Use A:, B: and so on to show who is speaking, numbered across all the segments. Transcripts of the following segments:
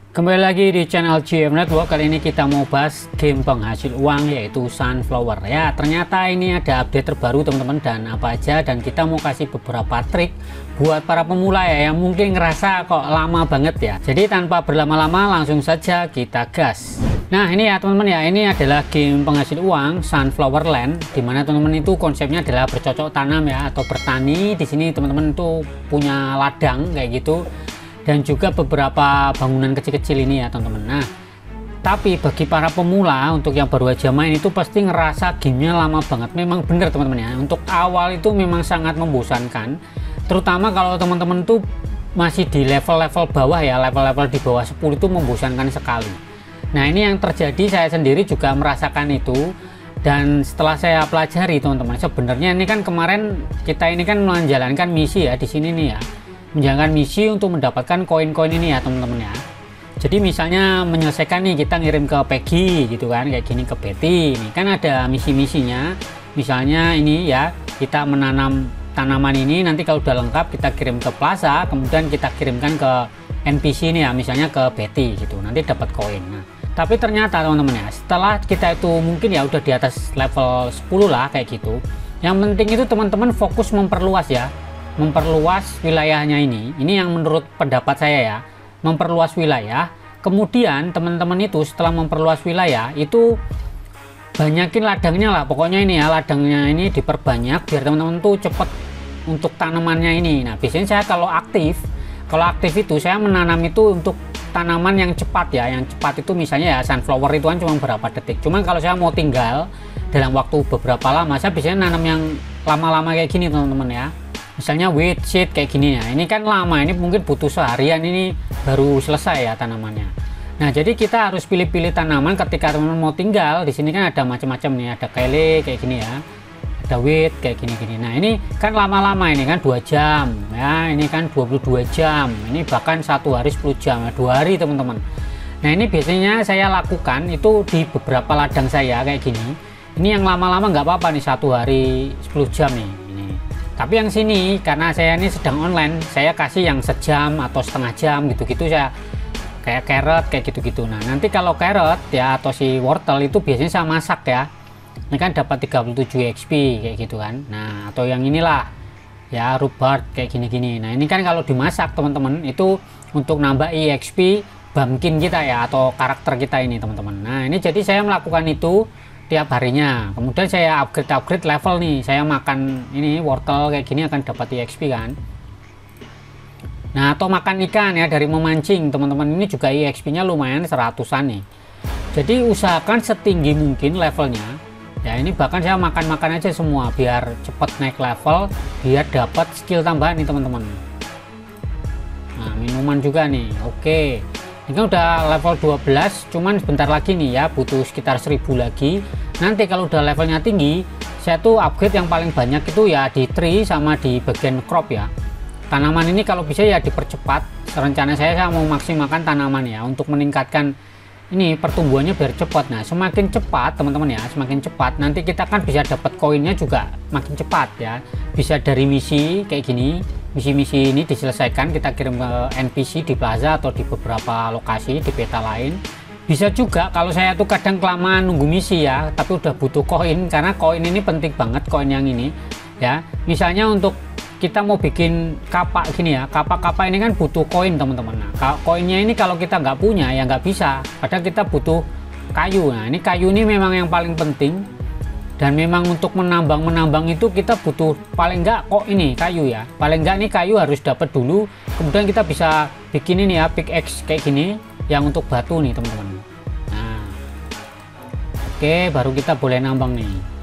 A: Kembali lagi di channel GM Network. Kali ini kita mau bahas game penghasil uang yaitu Sunflower ya. Ternyata ini ada update terbaru teman-teman, dan apa aja, dan kita mau kasih beberapa trik buat para pemula ya yang mungkin ngerasa kok lama banget ya. Jadi tanpa berlama-lama langsung saja kita gas. Nah ini ya teman-teman ya, ini adalah game penghasil uang Sunflower Land, dimana teman-teman itu konsepnya adalah bercocok tanam ya, atau bertani. Di sini teman-teman itu punya ladang kayak gitu, dan juga beberapa bangunan kecil-kecil ini ya teman-teman. Nah tapi bagi para pemula, untuk yang baru aja main itu pasti ngerasa gamenya lama banget. Memang bener teman-teman ya, untuk awal itu memang sangat membosankan, terutama kalau teman-teman tuh masih di level-level bawah ya, level-level di bawah 10 itu membosankan sekali. Nah ini yang terjadi, saya sendiri juga merasakan itu. Dan setelah saya pelajari teman-teman, sebenarnya ini kan kemarin kita ini kan menjalankan misi ya di sini nih ya, menjalankan misi untuk mendapatkan koin-koin ini ya teman-teman ya. Jadi misalnya menyelesaikan nih, kita ngirim ke Peggy gitu kan, kayak gini, ke Betty ini kan ada misi-misinya. Misalnya ini ya, kita menanam tanaman ini, nanti kalau udah lengkap kita kirim ke Plaza, kemudian kita kirimkan ke NPC ini ya, misalnya ke Betty gitu, nanti dapat koin. Nah tapi ternyata teman-teman ya, setelah kita itu mungkin ya udah di atas level 10 lah kayak gitu, yang penting itu teman-teman fokus memperluas ya, memperluas wilayahnya ini yang menurut pendapat saya ya, memperluas wilayah. Kemudian teman-teman itu setelah memperluas wilayah itu banyakin ladangnya lah, pokoknya ini ya, ladangnya ini diperbanyak biar teman-teman tuh cepet untuk tanamannya ini. Nah biasanya saya kalau aktif itu saya menanam itu untuk tanaman yang cepat ya, yang cepat itu misalnya ya sunflower itu kan cuma berapa detik. Cuman kalau saya mau tinggal dalam waktu beberapa lama, saya biasanya nanam yang lama-lama kayak gini teman-teman ya, misalnya wheat seed kayak gini ya. Ini kan lama, ini mungkin butuh seharian ini baru selesai ya tanamannya. Nah jadi kita harus pilih-pilih tanaman ketika teman-teman mau tinggal. Di sini kan ada macam-macam nih, ada kale kayak gini ya, ada wheat kayak gini-gini. Nah ini kan lama-lama, ini kan 2 jam ya, ini kan 22 jam, ini bahkan 1 hari 10 jam ya, 2 hari teman-teman. Nah ini biasanya saya lakukan itu di beberapa ladang saya kayak gini. Ini yang lama-lama nggak apa-apa nih, 1 hari 10 jam nih ini. Tapi yang sini karena saya ini sedang online, saya kasih yang sejam atau setengah jam gitu-gitu, saya kayak carrot kayak gitu-gitu. Nah nanti kalau carrot ya atau si wortel itu biasanya saya masak ya, ini kan dapat 37 XP kayak gitu kan. Nah atau yang inilah ya, rhubarb kayak gini-gini. Nah ini kan kalau dimasak teman-teman itu untuk nambah EXP bamkin kita ya, atau karakter kita ini teman-teman. Nah ini jadi saya melakukan itu tiap harinya. Kemudian saya upgrade level nih, saya makan ini wortel kayak gini akan dapat EXP kan. Nah atau makan ikan ya, dari memancing teman-teman, ini juga EXP nya lumayan 100-an nih. Jadi usahakan setinggi mungkin levelnya ya. Ini bahkan saya makan aja semua biar cepet naik level, biar dapat skill tambahan nih teman-teman. Nah minuman juga nih. Oke, ini kan udah level 12, cuman sebentar lagi nih ya, butuh sekitar 1000 lagi. Nanti kalau udah levelnya tinggi, saya tuh upgrade yang paling banyak itu ya di tree sama di bagian crop ya. Tanaman ini kalau bisa ya dipercepat. Rencana saya mau maksimalkan tanaman ya, untuk meningkatkan ini pertumbuhannya biar cepat. Nah semakin cepat teman-teman ya, semakin cepat nanti kita kan bisa dapat koinnya juga makin cepat ya. Bisa dari misi kayak gini, misi-misi ini diselesaikan, kita kirim ke NPC di Plaza atau di beberapa lokasi di peta lain. Bisa juga kalau saya tuh kadang kelamaan nunggu misi ya, tapi udah butuh koin, karena koin ini penting banget, koin yang ini ya. Misalnya untuk kita mau bikin kapak gini ya, kapak-kapak ini kan butuh koin teman-teman. Nah koinnya ini kalau kita nggak punya ya nggak bisa, padahal kita butuh kayu. Nah ini kayu ini memang yang paling penting, dan memang untuk menambang itu kita butuh paling nggak kok ini kayu ya, paling nggak nih kayu harus dapat dulu. Kemudian kita bisa bikin ini ya, pickaxe kayak gini yang untuk batu nih teman-teman. Nah oke, baru kita boleh nambang nih.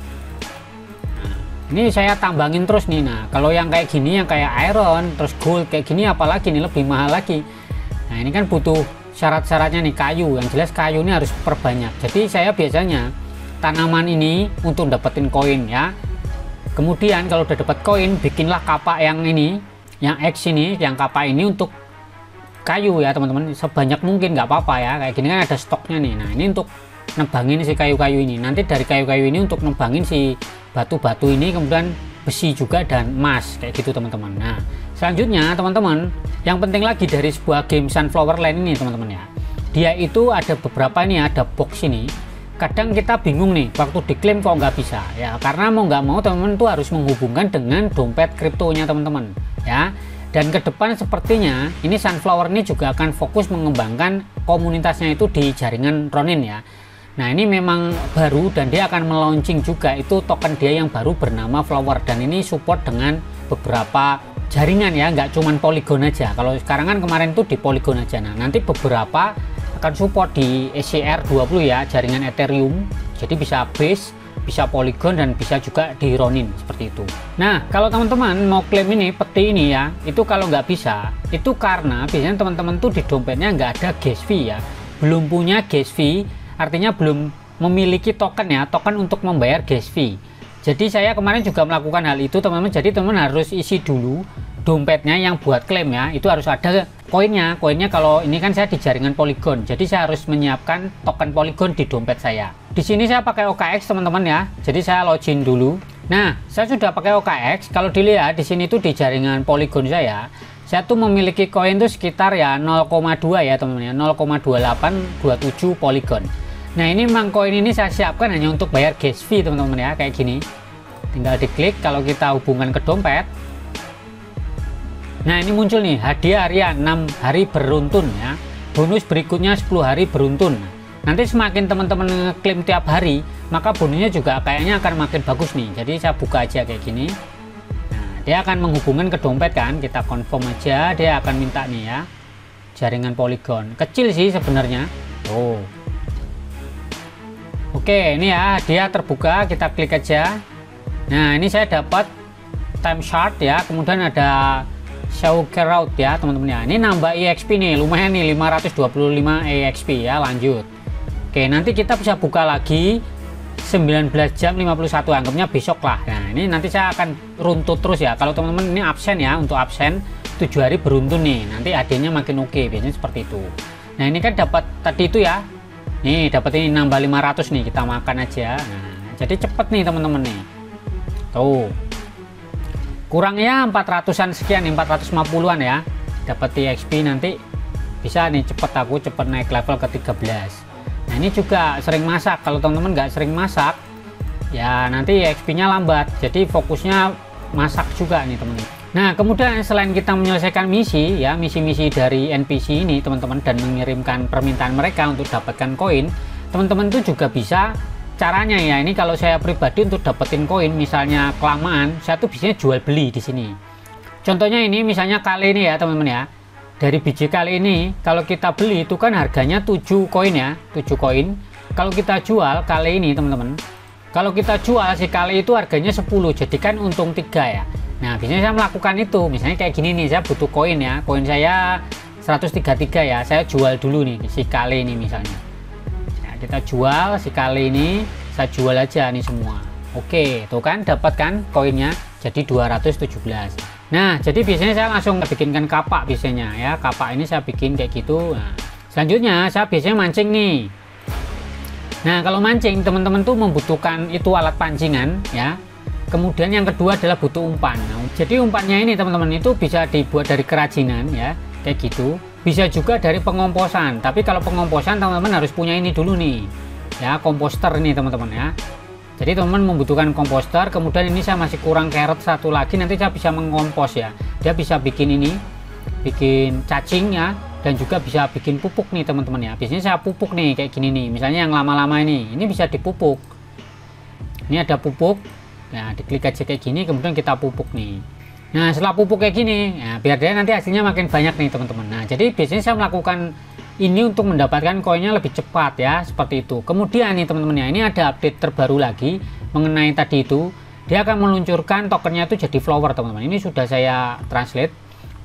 A: Ini saya tambangin terus nih. Nah kalau yang kayak gini, yang kayak iron terus gold kayak gini, apalagi nih lebih mahal lagi. Nah ini kan butuh syarat-syaratnya nih, kayu. Yang jelas kayu ini harus perbanyak. Jadi saya biasanya tanaman ini untuk dapetin koin ya. Kemudian kalau udah dapat koin, bikinlah kapak yang ini, yang X ini, yang kapak ini untuk kayu ya teman-teman, sebanyak mungkin nggak apa-apa ya. Kayak gini kan ada stoknya nih. Nah ini untuk nebangin si kayu-kayu ini, nanti dari kayu-kayu ini untuk nebangin si batu-batu ini, kemudian besi juga dan emas kayak gitu teman-teman. Nah selanjutnya teman-teman, yang penting lagi dari sebuah game Sunflower Land ini teman-teman ya, dia itu ada beberapa ini, ada box ini. Kadang kita bingung nih waktu diklaim kok nggak bisa ya, karena mau nggak mau teman-teman tuh harus menghubungkan dengan dompet kriptonya teman-teman ya. Dan ke depan sepertinya ini Sunflower ini juga akan fokus mengembangkan komunitasnya itu di jaringan Ronin ya. Nah ini memang baru dan dia akan melaunching juga itu token dia yang baru bernama Flower, dan ini support dengan beberapa jaringan ya, nggak cuman Polygon aja. Kalau sekarang kan kemarin tuh di Polygon aja, nah nanti beberapa akan support di ECR20 ya, jaringan Ethereum, jadi bisa Base, bisa Polygon, dan bisa juga di Ronin seperti itu. Nah kalau teman-teman mau klaim ini peti ini ya, itu kalau nggak bisa itu karena biasanya teman-teman tuh di dompetnya nggak ada gas fee ya, belum punya gas fee, artinya belum memiliki token ya, token untuk membayar gas fee. Jadi saya kemarin juga melakukan hal itu teman-teman. Jadi teman-teman harus isi dulu dompetnya yang buat klaim ya, itu harus ada koinnya. Kalau ini kan saya di jaringan Polygon, jadi saya harus menyiapkan token Polygon di dompet saya. Di sini saya pakai OKX teman-teman ya, jadi saya login dulu. Nah saya sudah pakai OKX. Kalau dilihat di sini tuh di jaringan Polygon saya tuh memiliki koin tuh sekitar ya 0,2 ya teman-teman ya, 0,2827 Polygon. Nah ini memang koin ini saya siapkan hanya untuk bayar gas fee teman-teman ya, kayak gini. Tinggal diklik kalau kita hubungkan ke dompet. Nah ini muncul nih hadiah harian 6 hari beruntun ya, bonus berikutnya 10 hari beruntun. Nanti semakin teman-teman ngeklaim tiap hari, maka bonusnya juga kayaknya akan makin bagus nih. Jadi saya buka aja kayak gini. Nah dia akan menghubungkan ke dompet kan, kita confirm aja, dia akan minta nih ya jaringan Polygon, kecil sih sebenarnya. Oh oke, ini ya dia terbuka, kita klik aja. Nah ini saya dapat time chart ya, kemudian ada show crowd ya teman-teman ya. Ini nambah EXP nih, lumayan nih 525 EXP ya. Lanjut. Oke, nanti kita bisa buka lagi 19 jam 51, anggapnya besok lah. Nah ini nanti saya akan runtut terus ya. Kalau teman-teman ini absen ya, untuk absen 7 hari beruntun nih, nanti adanya makin oke, biasanya seperti itu. Nah ini kan dapat tadi itu ya, nih dapat ini nambah 500 nih, kita makan aja. Nah jadi cepet nih teman-teman nih, tuh kurangnya 400-an sekian nih, 450-an ya dapat EXP. Nanti bisa nih cepet naik level ke 13. Nah ini juga sering masak, kalau teman-teman nggak sering masak ya nanti EXP nya lambat, jadi fokusnya masak juga nih teman-teman. Nah kemudian selain kita menyelesaikan misi ya, misi-misi dari NPC ini teman-teman, dan mengirimkan permintaan mereka untuk dapatkan koin, teman-teman tuh juga bisa caranya ya. Ini kalau saya pribadi untuk dapetin koin misalnya kelamaan, saya tuh biasanya jual beli di sini. Contohnya ini misalnya kali ini ya teman-teman ya, dari biji kali ini kalau kita beli itu kan harganya 7 koin ya, 7 koin. Kalau kita jual kali ini teman-teman, kalau kita jual si kali itu harganya 10, jadi kan untung 3 ya. Nah biasanya saya melakukan itu, misalnya kayak gini nih, saya butuh koin ya, koin saya 133 ya, saya jual dulu nih si kali ini misalnya. Kita jual si kali ini, saya jual aja nih semua. Oke, tuh kan dapat kan koinnya jadi 217. Nah jadi biasanya saya langsung bikinkan kapak biasanya ya, kapak ini saya bikin kayak gitu. Nah, selanjutnya saya biasanya mancing nih. Nah kalau mancing teman-teman tuh membutuhkan itu alat pancingan ya, kemudian yang kedua adalah butuh umpan. Nah, jadi umpannya ini teman-teman itu bisa dibuat dari kerajinan ya, kayak gitu. Bisa juga dari pengomposan, tapi kalau pengomposan teman-teman harus punya ini dulu nih ya, komposter ini teman-teman ya. Jadi teman-teman membutuhkan komposter, kemudian ini saya masih kurang carrot satu lagi, nanti saya bisa mengompos ya. Dia bisa bikin ini, bikin cacing ya, dan juga bisa bikin pupuk nih teman-teman ya. Biasanya saya pupuk nih kayak gini nih, misalnya yang lama-lama ini bisa dipupuk. Ini ada pupuk, nah diklik aja kayak gini, kemudian kita pupuk nih. Nah setelah pupuk kayak gini ya, biar dia nanti hasilnya makin banyak nih teman-teman. Nah jadi biasanya saya melakukan ini untuk mendapatkan koinnya lebih cepat ya, seperti itu. Kemudian nih teman-teman ya, ini ada update terbaru lagi mengenai tadi itu, dia akan meluncurkan tokennya itu jadi flower teman-teman. Ini sudah saya translate,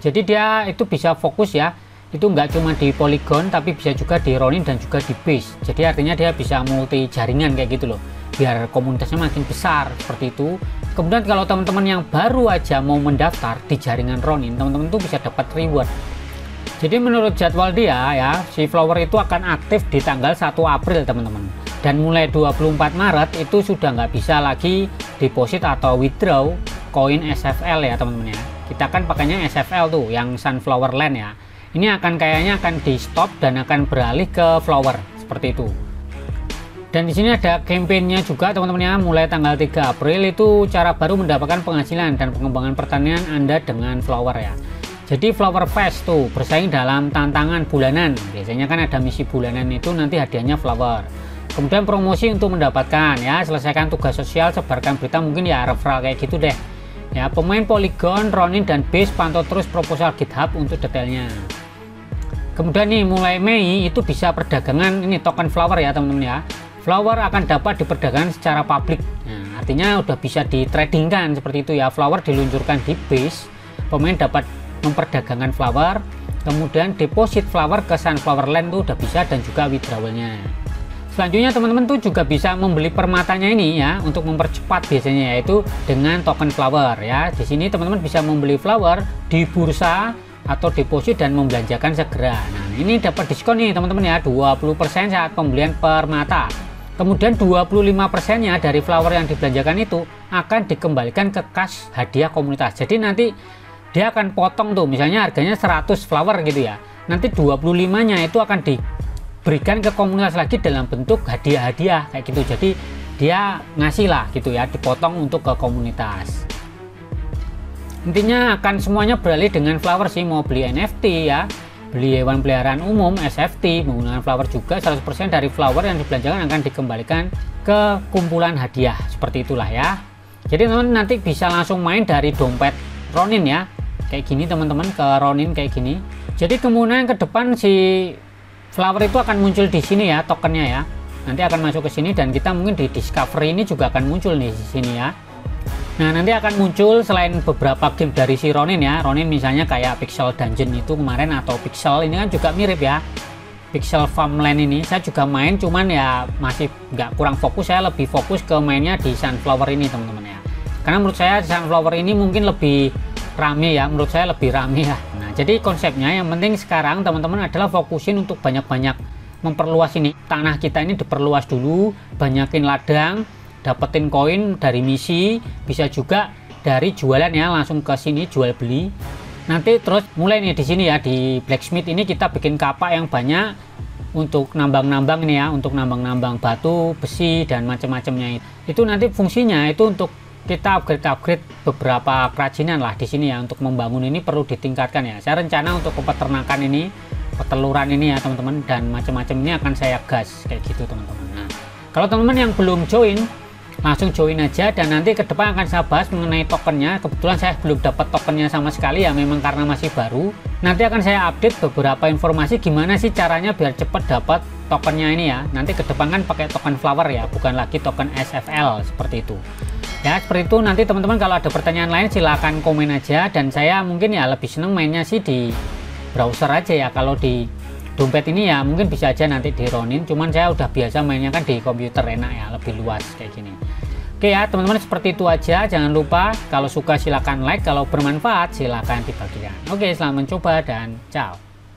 A: jadi dia itu bisa fokus ya, itu nggak cuma di Polygon tapi bisa juga di Ronin dan juga di Base. Jadi artinya dia bisa multi jaringan kayak gitu loh, biar komunitasnya makin besar seperti itu. Kemudian kalau teman-teman yang baru aja mau mendaftar di jaringan Ronin, teman-teman tuh bisa dapat reward. Jadi menurut jadwal dia ya, si Flower itu akan aktif di tanggal 1 April teman-teman. Dan mulai 24 Maret itu sudah nggak bisa lagi deposit atau withdraw koin SFL ya teman-teman ya. Kita kan pakainya SFL tuh, yang Sunflower Land ya. ini kayaknya akan di stop dan akan beralih ke flower seperti itu. Dan di sini ada campaignnya juga teman-teman ya, mulai tanggal 3 April itu cara baru mendapatkan penghasilan dan pengembangan pertanian Anda dengan flower ya. Jadi Flower Fest tuh bersaing dalam tantangan bulanan, biasanya kan ada misi bulanan itu nanti hadiahnya flower. Kemudian promosi untuk mendapatkan ya, selesaikan tugas sosial, sebarkan berita, mungkin ya referral kayak gitu deh ya. Pemain Polygon, Ronin dan Base pantau terus proposal GitHub untuk detailnya. Kemudian nih mulai Mei itu bisa perdagangan ini token flower ya teman-teman ya. Flower akan dapat diperdagangkan secara publik. Nah, artinya udah bisa ditradingkan seperti itu ya. Flower diluncurkan di Base, pemain dapat memperdagangkan flower, kemudian deposit flower ke Sunflower Land tuh udah bisa, dan juga withdrawalnya. Selanjutnya teman-teman tuh juga bisa membeli permatanya ini ya untuk mempercepat biasanya, yaitu dengan token flower ya. Di sini teman-teman bisa membeli flower di bursa atau deposit dan membelanjakan segera. Nah, ini dapat diskon nih teman-teman ya, 20% saat pembelian permata. Kemudian 25%-nya dari flower yang dibelanjakan itu akan dikembalikan ke kas hadiah komunitas. Jadi nanti dia akan potong tuh, misalnya harganya 100 flower gitu ya. Nanti 25-nya itu akan diberikan ke komunitas lagi dalam bentuk hadiah-hadiah kayak gitu. Jadi dia ngasih lah gitu ya, dipotong untuk ke komunitas. Intinya akan semuanya beralih dengan flower sih, mau beli NFT ya, beli hewan peliharaan umum SFT menggunakan flower juga, 100% dari flower yang dibelanjakan akan dikembalikan ke kumpulan hadiah seperti itulah ya. Jadi teman-teman nanti bisa langsung main dari dompet Ronin ya, kayak gini teman-teman, ke Ronin kayak gini. Jadi kemudian ke depan si flower itu akan muncul di sini ya, tokennya ya, nanti akan masuk ke sini, dan kita mungkin di discovery ini juga akan muncul nih di sini ya. Nah, nanti akan muncul selain beberapa game dari si Ronin ya. Ronin misalnya kayak Pixel Dungeon itu kemarin, atau Pixel ini kan juga mirip ya, Pixel Farmland ini saya juga main, cuman ya masih kurang fokus. Saya lebih fokus ke mainnya di Sunflower ini teman-teman ya, karena menurut saya Sunflower ini mungkin lebih rame ya, menurut saya lebih rame ya. Nah, jadi konsepnya yang penting sekarang teman-teman adalah fokusin untuk banyak-banyak memperluas ini, tanah kita ini diperluas dulu, banyakin ladang, dapetin koin dari misi, bisa juga dari jualan ya, langsung ke sini jual beli. Nanti terus mulai nih di sini ya, di blacksmith ini kita bikin kapak yang banyak untuk nambang-nambang ini ya, untuk nambang-nambang batu, besi dan macam-macamnya. Itu nanti fungsinya itu untuk kita upgrade beberapa kerajinan lah di sini ya. Untuk membangun ini perlu ditingkatkan ya. Saya rencana untuk ke peternakan ini, peteluran ini ya teman-teman, dan macam-macam ini akan saya gas kayak gitu teman-teman. Nah, kalau teman-teman yang belum join, langsung join aja, dan nanti ke depan akan saya bahas mengenai tokennya. Kebetulan saya belum dapat tokennya sama sekali ya, memang karena masih baru. Nanti akan saya update beberapa informasi gimana sih caranya biar cepat dapat tokennya ini ya. Nanti ke depan kan pakai token flower ya, bukan lagi token SFL seperti itu ya. Seperti itu. Nanti teman-teman kalau ada pertanyaan lain silahkan komen aja, dan saya mungkin ya lebih seneng mainnya sih di browser aja ya. Kalau di dompet ini ya mungkin bisa aja nanti di Ronin, cuman saya udah biasa mainnya kan di komputer, enak ya, lebih luas kayak gini. Oke ya teman-teman, seperti itu aja. Jangan lupa kalau suka silahkan like, kalau bermanfaat silahkan dibagikan. Oke, selamat mencoba dan ciao.